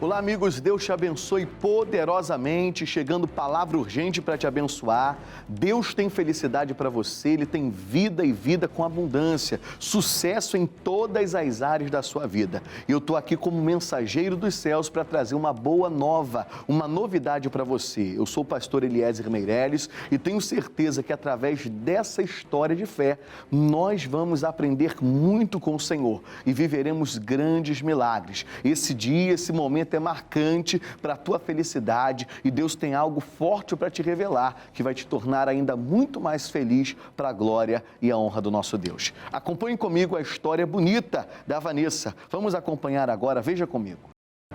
Olá, amigos, Deus te abençoe poderosamente, chegando palavra urgente para te abençoar. Deus tem felicidade para você, Ele tem vida e vida com abundância, sucesso em todas as áreas da sua vida. E eu estou aqui como mensageiro dos céus para trazer uma boa nova, uma novidade para você. Eu sou o pastor Eliezer Meirelles e tenho certeza que através dessa história de fé, nós vamos aprender muito com o Senhor e viveremos grandes milagres. Esse dia, esse momento é marcante para a tua felicidade e Deus tem algo forte para te revelar que vai te tornar ainda muito mais feliz para a glória e a honra do nosso Deus. Acompanhe comigo a história bonita da Vanessa. Vamos acompanhar agora, veja comigo.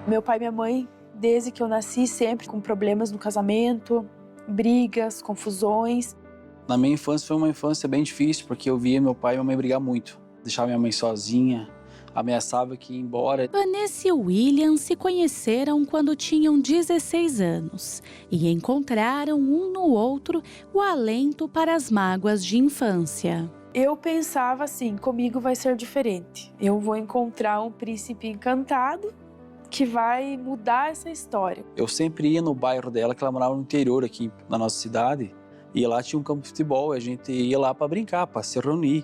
Meu pai e minha mãe, desde que eu nasci, sempre com problemas no casamento, brigas, confusões. Na minha infância foi uma infância bem difícil, porque eu via meu pai e minha mãe brigar muito. Deixava minha mãe sozinha, ameaçava que ia embora. Vanessa e William se conheceram quando tinham 16 anos e encontraram um no outro o alento para as mágoas de infância. Eu pensava assim, comigo vai ser diferente. Eu vou encontrar um príncipe encantado que vai mudar essa história. Eu sempre ia no bairro dela, que ela morava no interior aqui na nossa cidade, e lá tinha um campo de futebol, e a gente ia lá para brincar, para se reunir.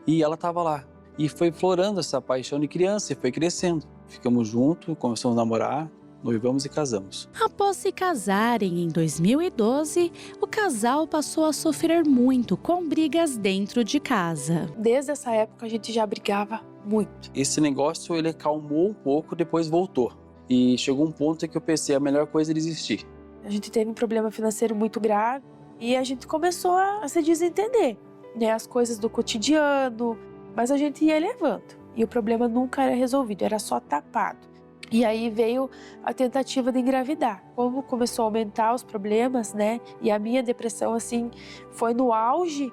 E ela estava lá. E foi florando essa paixão de criança e foi crescendo. Ficamos juntos, começamos a namorar, noivamos e casamos. Após se casarem em 2012, o casal passou a sofrer muito com brigas dentro de casa. Desde essa época a gente já brigava muito. Esse negócio ele acalmou um pouco, depois voltou. E chegou um ponto em que eu pensei, a melhor coisa é desistir. A gente teve um problema financeiro muito grave e a gente começou a se desentender, né? As coisas do cotidiano, mas a gente ia levando. E o problema nunca era resolvido, era só tapado. E aí veio a tentativa de engravidar. Como começou a aumentar os problemas, né? E a minha depressão, assim, foi no auge,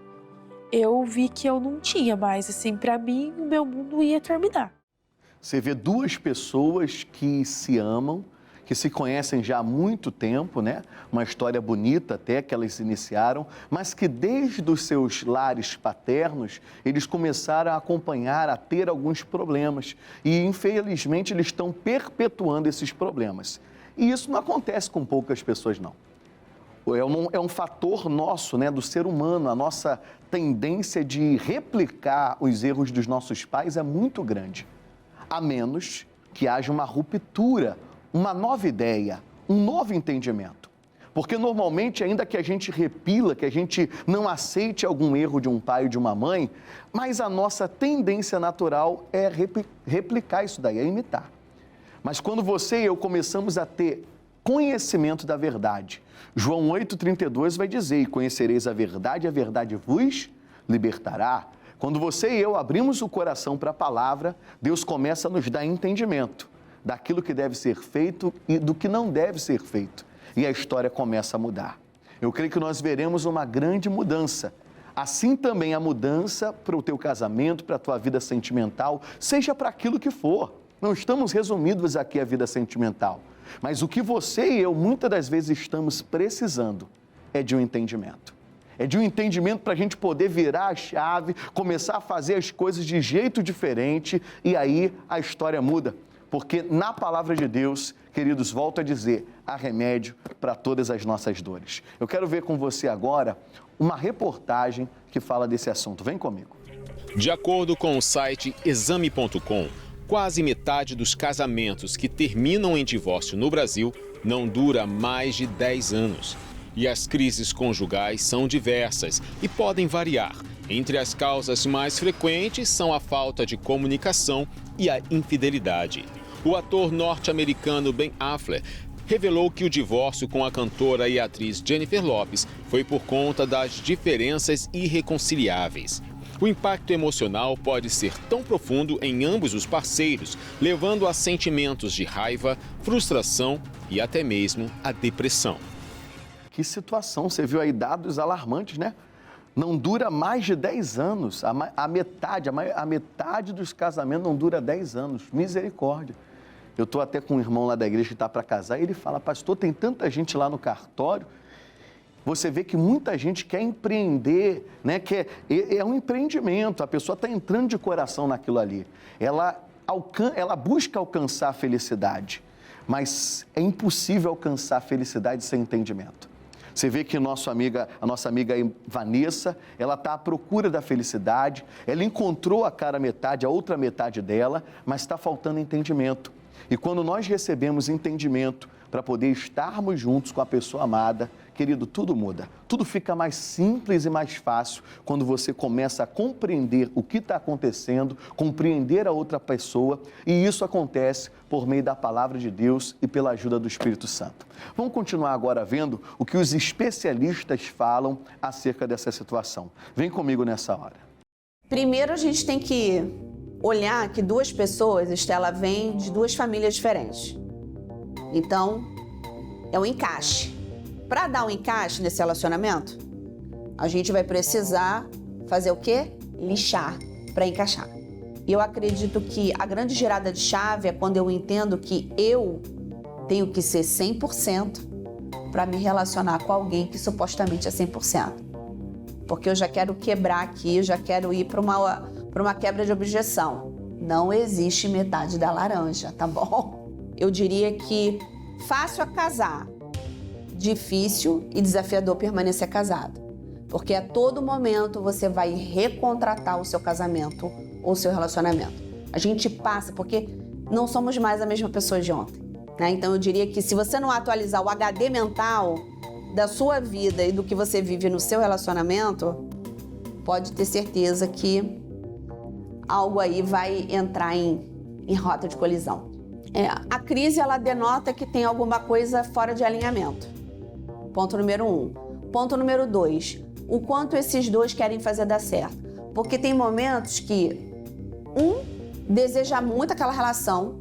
eu vi que eu não tinha mais, assim, para mim, o meu mundo ia terminar. Você vê duas pessoas que se amam, que se conhecem já há muito tempo, né? Uma história bonita até que elas iniciaram, mas que desde os seus lares paternos, eles começaram a acompanhar, a ter alguns problemas. E, infelizmente, eles estão perpetuando esses problemas. E isso não acontece com poucas pessoas, não. É um fator nosso, né, do ser humano, a nossa tendência de replicar os erros dos nossos pais é muito grande. A menos que haja uma ruptura, uma nova ideia, um novo entendimento. Porque normalmente, ainda que a gente repila, que a gente não aceite algum erro de um pai ou de uma mãe, mas a nossa tendência natural é replicar isso daí, é imitar. Mas quando você e eu começamos a ter conhecimento da verdade, João 8,32 vai dizer, e conhecereis a verdade vos libertará. Quando você e eu abrimos o coração para a palavra, Deus começa a nos dar entendimento daquilo que deve ser feito e do que não deve ser feito. E a história começa a mudar. Eu creio que nós veremos uma grande mudança. Assim também a mudança para o teu casamento, para a tua vida sentimental, seja para aquilo que for. Não estamos resumidos aqui à vida sentimental. Mas o que você e eu muitas das vezes estamos precisando é de um entendimento. É de um entendimento para a gente poder virar a chave, começar a fazer as coisas de jeito diferente e aí a história muda. Porque na palavra de Deus, queridos, volto a dizer, há remédio para todas as nossas dores. Eu quero ver com você agora uma reportagem que fala desse assunto. Vem comigo. De acordo com o site exame.com, quase metade dos casamentos que terminam em divórcio no Brasil não dura mais de 10 anos. E as crises conjugais são diversas e podem variar. Entre as causas mais frequentes são a falta de comunicação e a infidelidade. O ator norte-americano Ben Affleck revelou que o divórcio com a cantora e atriz Jennifer Lopez foi por conta das diferenças irreconciliáveis. O impacto emocional pode ser tão profundo em ambos os parceiros, levando a sentimentos de raiva, frustração e até mesmo a depressão. Que situação, você viu aí dados alarmantes, né? Não dura mais de 10 anos, a metade dos casamentos não dura 10 anos, misericórdia. Eu estou até com um irmão lá da igreja que está para casar e ele fala, pastor, tem tanta gente lá no cartório, você vê que muita gente quer empreender, né? É um empreendimento, a pessoa está entrando de coração naquilo ali, ela busca alcançar a felicidade, mas é impossível alcançar a felicidade sem entendimento. Você vê que a nossa amiga Vanessa, ela está à procura da felicidade, ela encontrou a cara metade, a outra metade dela, mas está faltando entendimento. E quando nós recebemos entendimento para poder estarmos juntos com a pessoa amada, querido, tudo muda. Tudo fica mais simples e mais fácil quando você começa a compreender o que está acontecendo, compreender a outra pessoa, e isso acontece por meio da palavra de Deus e pela ajuda do Espírito Santo. Vamos continuar agora vendo o que os especialistas falam acerca dessa situação. Vem comigo nessa hora. Primeiro a gente tem que olhar que duas pessoas, Estela, vêm de duas famílias diferentes. Então, é um encaixe. Para dar um encaixe nesse relacionamento, a gente vai precisar fazer o quê? Lixar para encaixar. E eu acredito que a grande girada de chave é quando eu entendo que eu tenho que ser 100% para me relacionar com alguém que supostamente é 100%. Porque eu já quero quebrar aqui, eu já quero ir para uma quebra de objeção. Não existe metade da laranja, tá bom? Eu diria que fácil é casar, difícil e desafiador permanecer casado. Porque a todo momento você vai recontratar o seu casamento ou o seu relacionamento. A gente passa, porque não somos mais a mesma pessoa de ontem, né? Então eu diria que se você não atualizar o HD mental da sua vida e do que você vive no seu relacionamento, pode ter certeza que algo aí vai entrar em rota de colisão. A crise, ela denota que tem alguma coisa fora de alinhamento. Ponto número 1. Ponto número 2. O quanto esses dois querem fazer dar certo. Porque tem momentos que um deseja muito aquela relação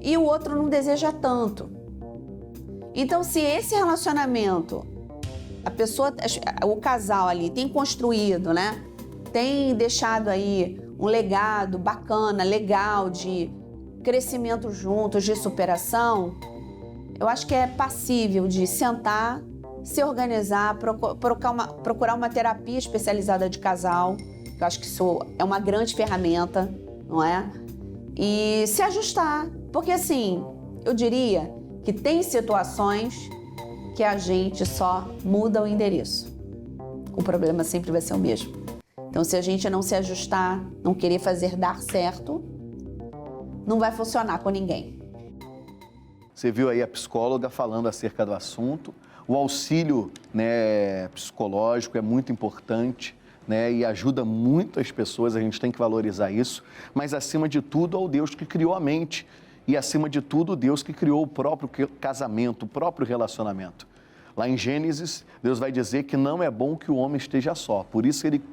e o outro não deseja tanto. Então, se esse relacionamento, o casal ali tem construído, né? Tem deixado aí um legado bacana, legal de crescimento juntos, de superação, eu acho que é passível de sentar, se organizar, procurar uma terapia especializada de casal, que eu acho que isso é uma grande ferramenta, não é? E se ajustar, porque assim, eu diria que tem situações que a gente só muda o endereço. O problema sempre vai ser o mesmo. Então, se a gente não se ajustar, não querer fazer dar certo, não vai funcionar com ninguém. Você viu aí a psicóloga falando acerca do assunto. O auxílio, né, psicológico é muito importante, né, e ajuda muito as pessoas, a gente tem que valorizar isso. Mas, acima de tudo, é o Deus que criou a mente. E, acima de tudo, o Deus que criou o próprio casamento, o próprio relacionamento. Lá em Gênesis, Deus vai dizer que não é bom que o homem esteja só. Por isso, ele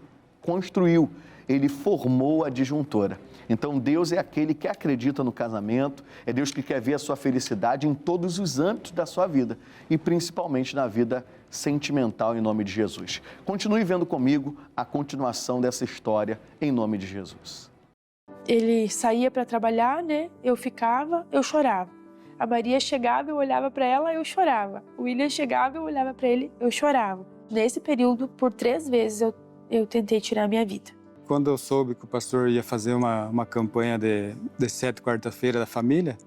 construiu, ele formou a disjuntora. Então, Deus é aquele que acredita no casamento, é Deus que quer ver a sua felicidade em todos os âmbitos da sua vida e principalmente na vida sentimental, em nome de Jesus. Continue vendo comigo a continuação dessa história, em nome de Jesus. Ele saía para trabalhar, né? Eu ficava, eu chorava. A Maria chegava, eu olhava para ela, eu chorava. O William chegava, eu olhava para ele, eu chorava. Nesse período, por 3 vezes, eu tentei tirar a minha vida. Quando eu soube que o pastor ia fazer uma campanha de 7 quarta-feira da família,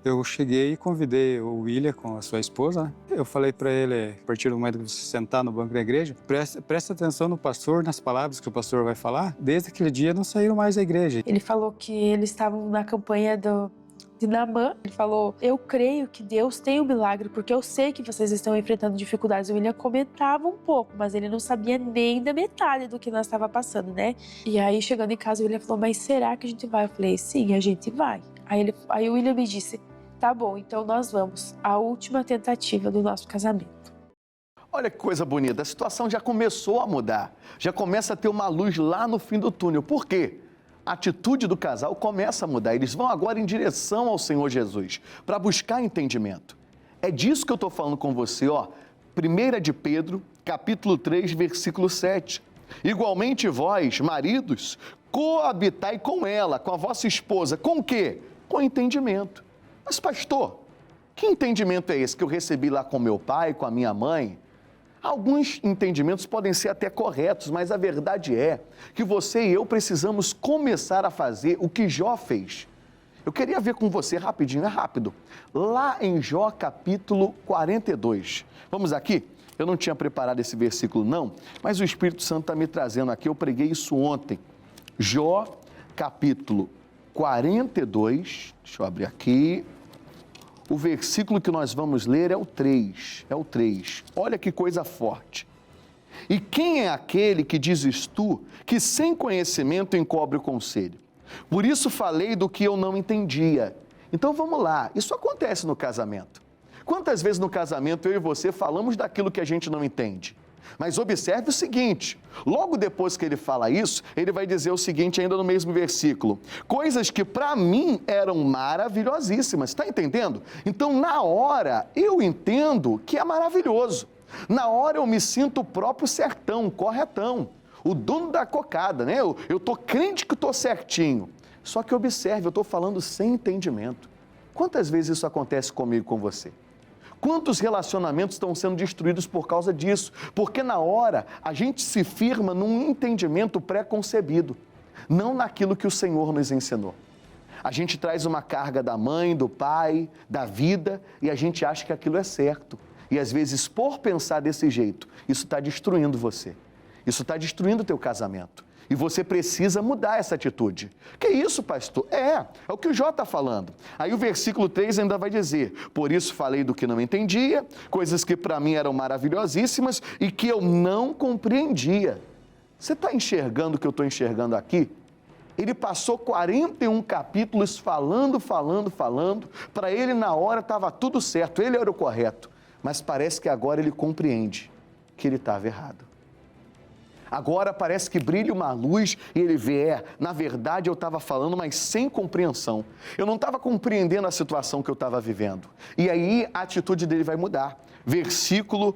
eu cheguei e convidei o William com a sua esposa, né? Eu falei para ele, a partir do momento que você sentar no banco da igreja, presta atenção no pastor, nas palavras que o pastor vai falar. Desde aquele dia não saíram mais da igreja. Ele falou que eles estavam na campanha de Naamã. Ele falou, eu creio que Deus tem um milagre, porque eu sei que vocês estão enfrentando dificuldades. O William comentava um pouco, mas ele não sabia nem da metade do que nós estava passando, né? E aí, chegando em casa, o William falou, mas será que a gente vai? Eu falei, sim, a gente vai. Aí o William me disse, tá bom, então nós vamos. A última tentativa do nosso casamento. Olha que coisa bonita, a situação já começou a mudar. Já começa a ter uma luz lá no fim do túnel. Por quê? A atitude do casal começa a mudar. Eles vão agora em direção ao Senhor Jesus para buscar entendimento. É disso que eu estou falando com você, ó. 1 de Pedro, capítulo 3, versículo 7. Igualmente vós, maridos, coabitai com ela, com a vossa esposa. Com o quê? Com entendimento. Mas, pastor, que entendimento é esse que eu recebi lá com meu pai, com a minha mãe? Alguns entendimentos podem ser até corretos, mas a verdade é que você e eu precisamos começar a fazer o que Jó fez. Eu queria ver com você rapidinho, é rápido. Lá em Jó capítulo 42. Vamos aqui? Eu não tinha preparado esse versículo não, mas o Espírito Santo está me trazendo aqui, eu preguei isso ontem. Jó capítulo 42, deixa eu abrir aqui. O versículo que nós vamos ler é o 3, Olha que coisa forte. E quem é aquele que dizes tu, que sem conhecimento encobre o conselho? Por isso falei do que eu não entendia. Então vamos lá, isso acontece no casamento. Quantas vezes no casamento eu e você falamos daquilo que a gente não entende? Mas observe o seguinte, logo depois que ele fala isso, ele vai dizer o seguinte ainda no mesmo versículo. Coisas que para mim eram maravilhosíssimas, está entendendo? Então na hora eu entendo que é maravilhoso. Na hora eu me sinto o próprio certão, corretão, o dono da cocada, né? Eu estou crente que estou certinho. Só que observe, eu estou falando sem entendimento. Quantas vezes isso acontece comigo e com você? Quantos relacionamentos estão sendo destruídos por causa disso? Porque na hora a gente se firma num entendimento pré-concebido, não naquilo que o Senhor nos ensinou. A gente traz uma carga da mãe, do pai, da vida e a gente acha que aquilo é certo. E às vezes, por pensar desse jeito, isso está destruindo você. Isso está destruindo o teu casamento. E você precisa mudar essa atitude. Que isso, pastor? É o que o Jó está falando. Aí o versículo 3 ainda vai dizer, por isso falei do que não entendia, coisas que para mim eram maravilhosíssimas e que eu não compreendia. Você está enxergando o que eu estou enxergando aqui? Ele passou 41 capítulos falando, para ele na hora estava tudo certo, ele era o correto. Mas parece que agora ele compreende que ele estava errado. Agora parece que brilha uma luz e ele vê, na verdade eu estava falando, mas sem compreensão. Eu não estava compreendendo a situação que eu estava vivendo. E aí a atitude dele vai mudar. Versículo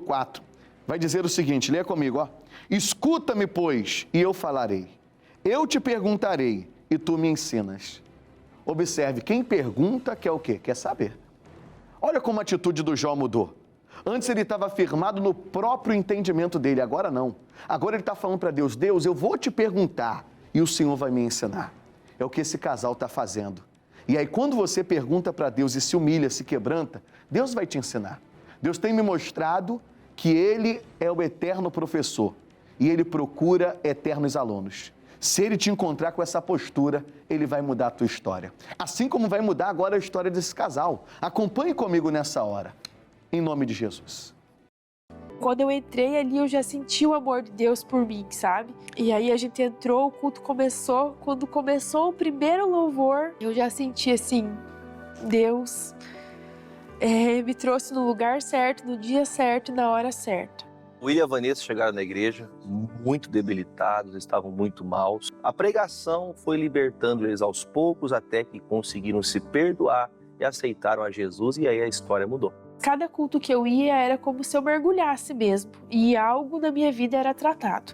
4. Vai dizer o seguinte, leia comigo, ó. Escuta-me, pois, e eu falarei. Eu te perguntarei e tu me ensinas. Observe, quem pergunta quer o quê? Quer saber. Olha como a atitude do Jó mudou. Antes ele estava firmado no próprio entendimento dele, agora não. Agora ele está falando para Deus, Deus, eu vou te perguntar e o Senhor vai me ensinar. É o que esse casal está fazendo. E aí quando você pergunta para Deus e se humilha, se quebranta, Deus vai te ensinar. Deus tem me mostrado que Ele é o eterno professor e Ele procura eternos alunos. Se Ele te encontrar com essa postura, Ele vai mudar a tua história. Assim como vai mudar agora a história desse casal. Acompanhe comigo nessa hora. Em nome de Jesus. Quando eu entrei ali, eu já senti o amor de Deus por mim, sabe? E aí a gente entrou, o culto começou. Quando começou o primeiro louvor, eu já senti assim, Deus me trouxe no lugar certo, no dia certo e na hora certa. O William e a Vanessa chegaram na igreja muito debilitados, estavam muito maus. A pregação foi libertando eles aos poucos até que conseguiram se perdoar e aceitaram a Jesus e aí a história mudou. Cada culto que eu ia era como se eu mergulhasse mesmo e algo na minha vida era tratado.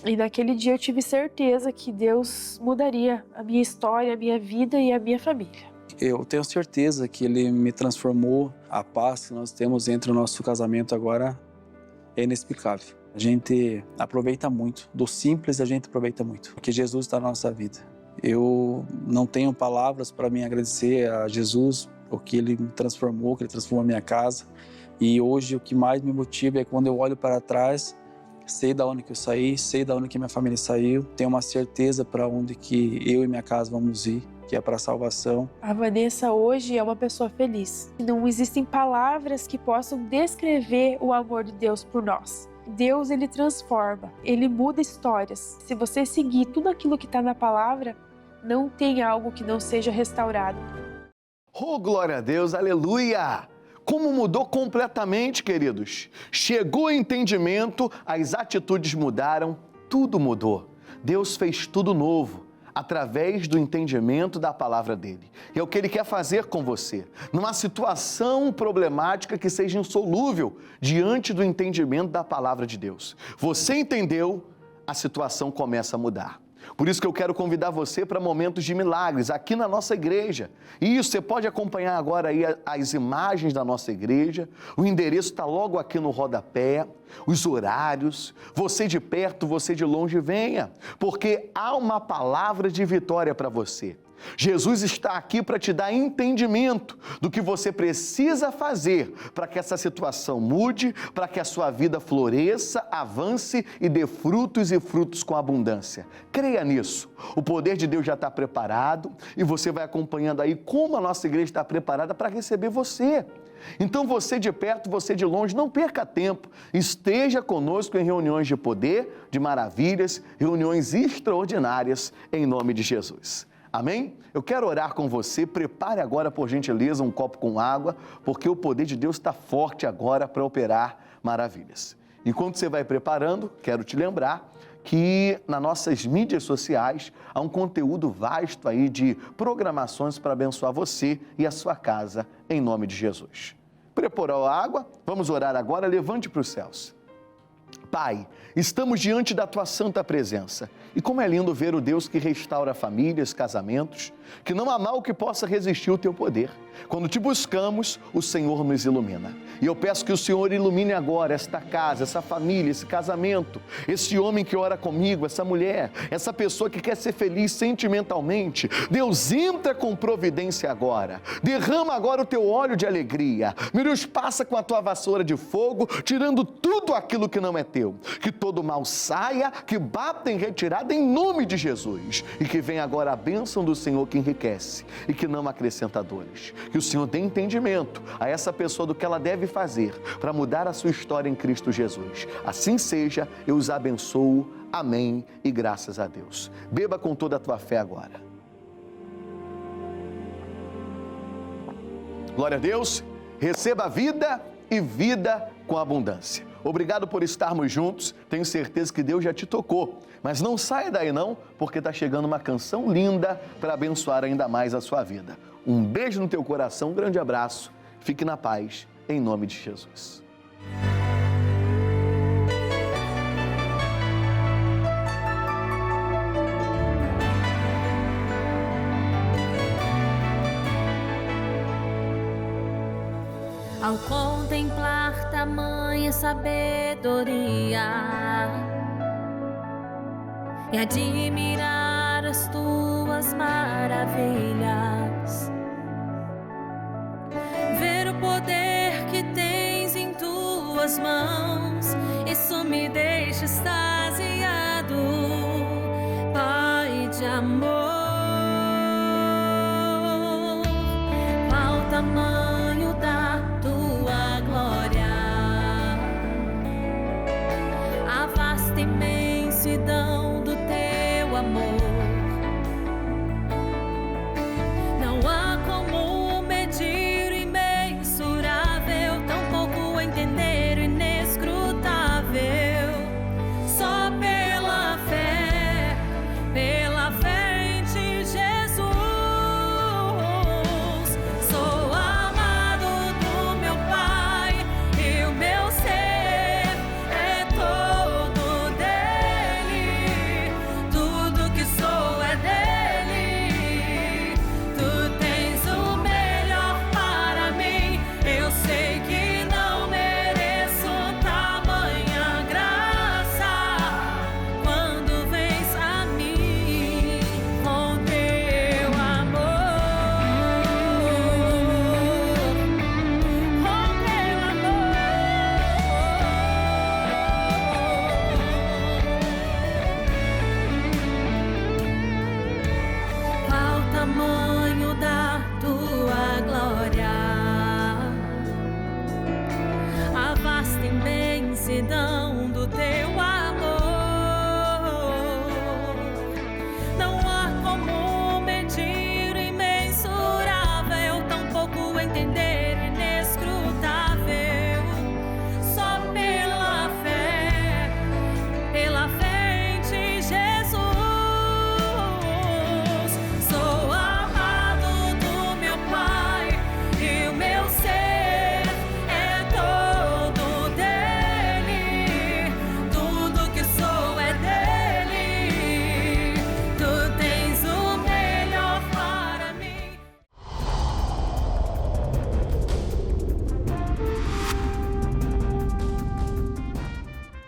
E naquele dia eu tive certeza que Deus mudaria a minha história, a minha vida e a minha família. Eu tenho certeza que Ele me transformou. A paz que nós temos entre o nosso casamento agora é inexplicável. A gente aproveita muito, do simples a gente aproveita muito, porque Jesus está na nossa vida. Eu não tenho palavras para me agradecer a Jesus, o que Ele me transformou, que Ele transformou a minha casa. E hoje o que mais me motiva é quando eu olho para trás, sei da onde que eu saí, sei da onde que minha família saiu, tenho uma certeza para onde que eu e minha casa vamos ir, que é para a salvação. A Vanessa hoje é uma pessoa feliz. Não existem palavras que possam descrever o amor de Deus por nós. Deus, Ele transforma, Ele muda histórias. Se você seguir tudo aquilo que está na palavra, não tem algo que não seja restaurado. Oh, glória a Deus, aleluia! Como mudou completamente, queridos. Chegou o entendimento, as atitudes mudaram, tudo mudou. Deus fez tudo novo, através do entendimento da palavra dele. E é o que ele quer fazer com você. Numa situação problemática que seja insolúvel, diante do entendimento da palavra de Deus. Você entendeu, a situação começa a mudar. Por isso que eu quero convidar você para momentos de milagres aqui na nossa igreja. E isso, você pode acompanhar agora aí as imagens da nossa igreja. O endereço está logo aqui no rodapé, os horários. Você de perto, você de longe, venha, porque há uma palavra de vitória para você. Jesus está aqui para te dar entendimento do que você precisa fazer para que essa situação mude, para que a sua vida floresça, avance e dê frutos e frutos com abundância. Creia nisso. O poder de Deus já está preparado e você vai acompanhando aí como a nossa igreja está preparada para receber você. Então você de perto, você de longe, não perca tempo. Esteja conosco em reuniões de poder, de maravilhas, reuniões extraordinárias em nome de Jesus. Amém? Eu quero orar com você. Prepare agora, por gentileza, um copo com água, porque o poder de Deus está forte agora para operar maravilhas. Enquanto você vai preparando, quero te lembrar que nas nossas mídias sociais há um conteúdo vasto aí de programações para abençoar você e a sua casa, em nome de Jesus. Preparou a água? Vamos orar agora. Levante para os céus. Pai, estamos diante da Tua santa presença. E como é lindo ver o Deus que restaura famílias, casamentos, que não há mal que possa resistir ao Teu poder. Quando Te buscamos, o Senhor nos ilumina. E eu peço que o Senhor ilumine agora esta casa, essa família, esse casamento, esse homem que ora comigo, essa mulher, essa pessoa que quer ser feliz sentimentalmente. Deus, entra com providência agora. Derrama agora o Teu óleo de alegria. Meu Deus, passa com a Tua vassoura de fogo, tirando tudo aquilo que não é Teu. Que todo mal saia, que bata em retirada em nome de Jesus. E que venha agora a bênção do Senhor que enriquece e que não acrescenta dores. Que o Senhor dê entendimento a essa pessoa do que ela deve fazer para mudar a sua história em Cristo Jesus. Assim seja, eu os abençoo. Amém e graças a Deus. Beba com toda a tua fé agora. Glória a Deus. Receba vida e vida com abundância. Obrigado por estarmos juntos. Tenho certeza que Deus já te tocou. Mas não saia daí não, porque está chegando uma canção linda para abençoar ainda mais a sua vida. Um beijo no teu coração, um grande abraço. Fique na paz, em nome de Jesus. Ao contemplar tamanha sabedoria e admirar as tuas maravilhas, ver o poder que tens em tuas mãos, isso me deixa extasiado, Pai de amor. Qual tamanho da tua glória, a vasta imensidão do teu amor. Não há como medir o imensurável, tampouco entender o inescrutável. Só pela fé em ti, Jesus, sou amado do meu Pai e o meu ser é todo dele. Tudo que sou é dele. Tu tens o melhor para mim. Eu sei que não mereço tamanha graça quando vens a mim com teu amor, com teu amor. Qual o tamanho da tua glória, a vasta imensidão